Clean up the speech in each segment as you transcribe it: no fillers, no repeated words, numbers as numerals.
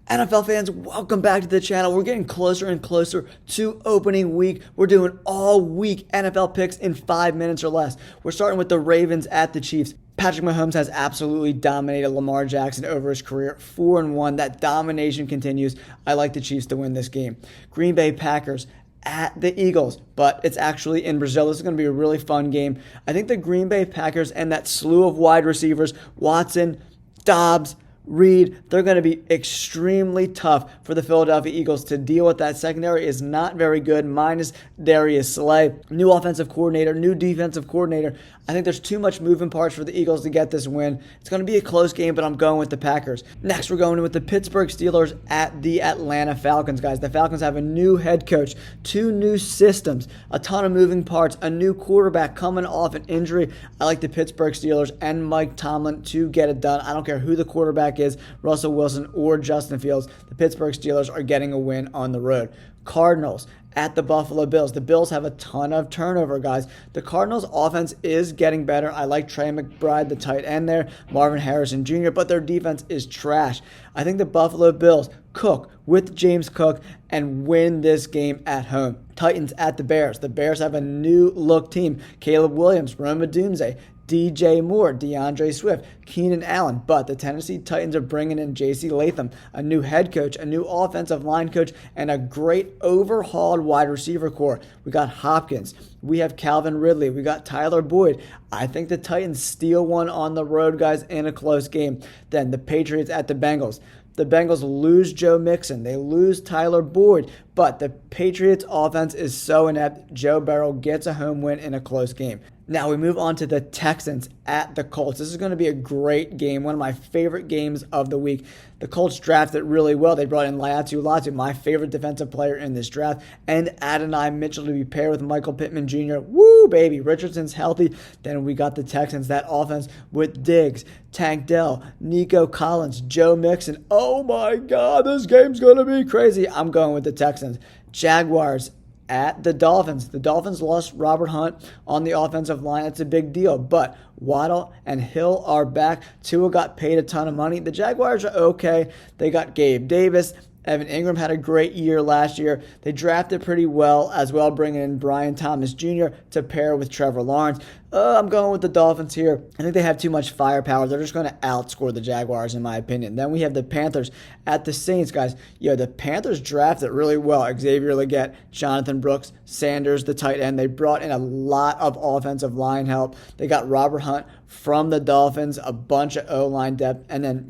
NFL fans, welcome back to the channel. We're getting closer and closer to opening week. We're doing all week NFL picks in 5 minutes or less. We're starting with the Ravens at the Chiefs. Patrick Mahomes has absolutely dominated Lamar Jackson over his career, 4-1. That domination continues. I like the Chiefs to win this game. Green Bay Packers at the Eagles, but it's actually in Brazil. This is going to be a really fun game. I think the Green Bay Packers and that slew of wide receivers, Watson, Dobbs, Reed, they're going to be extremely tough for the Philadelphia Eagles to deal with. That secondary is not very good, minus Darius Slay. New offensive coordinator, new defensive coordinator. I think there's too much moving parts for the Eagles to get this win. It's going to be a close game, but I'm going with the Packers. Next, we're going with the Pittsburgh Steelers at the Atlanta Falcons, guys. The Falcons have a new head coach, 2 new systems, a ton of moving parts, a new quarterback coming off an injury. I like the Pittsburgh Steelers and Mike Tomlin to get it done. I don't care who the quarterback is, Russell Wilson or Justin Fields. The Pittsburgh Steelers are getting a win on the road. Cardinals at the Buffalo Bills. The Bills have a ton of turnover, guys. The Cardinals' offense is getting better. I like Trey McBride, the tight end there, Marvin Harrison Jr., but their defense is trash. I think the Buffalo Bills cook with James Cook and win this game at home. Titans at the Bears. The Bears have a new look team. Caleb Williams, Roma Dunze, DJ Moore, DeAndre Swift, Keenan Allen. But the Tennessee Titans are bringing in J.C. Latham, a new head coach, a new offensive line coach, and a great overhauled wide receiver core. We got Hopkins. We have Calvin Ridley. We got Tyler Boyd. I think the Titans steal one on the road, guys, in a close game. Then the Patriots at the Bengals. The Bengals lose Joe Mixon. They lose Tyler Boyd. But the Patriots' offense is so inept. Joe Burrow gets a home win in a close game. Now we move on to the Texans at the Colts. This is going to be a great game, one of my favorite games of the week. The Colts drafted really well. They brought in Latu, my favorite defensive player in this draft, and Adonai Mitchell to be paired with Michael Pittman Jr. Woo, baby. Richardson's healthy. Then we got the Texans, that offense with Diggs, Tank Dell, Nico Collins, Joe Mixon. Oh my God, this game's going to be crazy. I'm going with the Texans. Jaguars at the Dolphins. The Dolphins lost Robert Hunt on the offensive line. That's a big deal. But Waddle and Hill are back. Tua got paid a ton of money. The Jaguars are okay. They got Gabe Davis. Evan Ingram had a great year last year. They drafted pretty well as well, bringing in Brian Thomas Jr. to pair with Trevor Lawrence. I'm going with the Dolphins here. I think they have too much firepower. They're just going to outscore the Jaguars, in my opinion. Then we have the Panthers at the Saints, guys. The Panthers drafted really well. Xavier Legette, Jonathan Brooks, Sanders, the tight end. They brought in a lot of offensive line help. They got Robert Hunt from the Dolphins, a bunch of O-line depth. And then,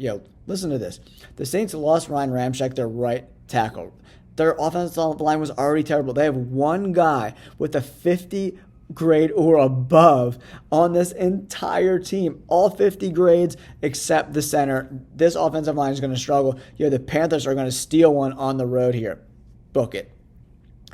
listen to this. The Saints lost Ryan Ramczyk, their right tackle. Their offensive line was already terrible. They have one guy with a 50 grade or above on this entire team. All 50 grades except the center. This offensive line is going to struggle. The Panthers are going to steal one on the road here. Book it.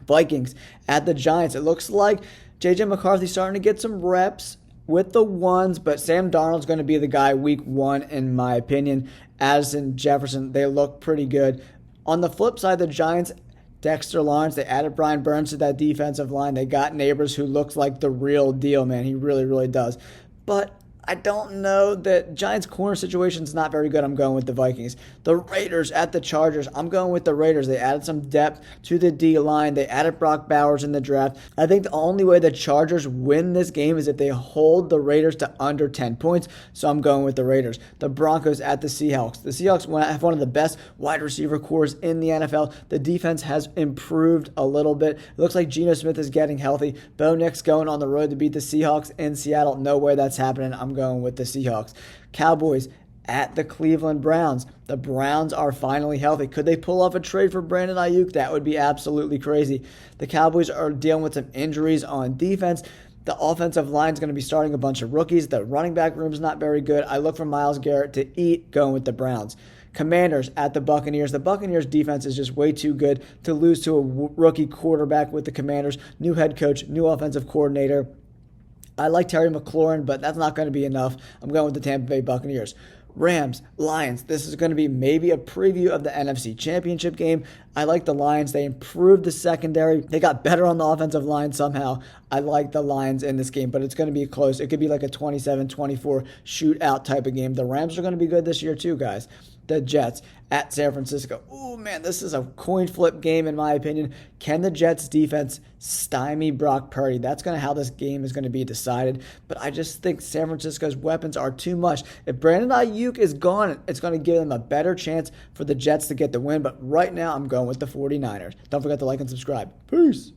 Vikings at the Giants. It looks like J.J. McCarthy's starting to get some reps with the ones, but Sam Darnold's going to be the guy week 1, in my opinion. Addison, Jefferson, they look pretty good. On the flip side, the Giants, Dexter Lawrence, they added Brian Burns to that defensive line. They got Neighbors, who looks like the real deal, man. He really, really does. But I don't know. The Giants' corner situation is not very good. I'm going with the Vikings. The Raiders at the Chargers. I'm going with the Raiders. They added some depth to the D-line. They added Brock Bowers in the draft. I think the only way the Chargers win this game is if they hold the Raiders to under 10 points. So I'm going with the Raiders. The Broncos at the Seahawks. The Seahawks have one of the best wide receiver cores in the NFL. The defense has improved a little bit. It looks like Geno Smith is getting healthy. Bo Nix going on the road to beat the Seahawks in Seattle. No way that's happening. I'm going with the Seahawks. Cowboys at the Cleveland Browns. The Browns are finally healthy. Could they pull off a trade for Brandon Ayuk? That would be absolutely crazy. The Cowboys are dealing with some injuries on defense. The offensive line is going to be starting a bunch of rookies. The running back room is not very good. I look for Myles Garrett to eat, going with the Browns. Commanders at the Buccaneers. The Buccaneers defense is just way too good to lose to a rookie quarterback with the Commanders. New head coach, new offensive coordinator. I like Terry McLaurin, but that's not going to be enough. I'm going with the Tampa Bay Buccaneers. Rams, Lions. This is going to be maybe a preview of the NFC Championship game. I like the Lions. They improved the secondary. They got better on the offensive line somehow. I like the Lions in this game, but it's going to be close. It could be like a 27-24 shootout type of game. The Rams are going to be good this year too, guys. the Jets at San Francisco. Oh man, this is a coin flip game in my opinion. Can the Jets defense stymie Brock Purdy? That's going to how this game is going to be decided. But I just think San Francisco's weapons are too much. If Brandon Ayuk is gone, it's going to give them a better chance for the Jets to get the win. But right now, I'm going with the 49ers. Don't forget to like and subscribe. Peace.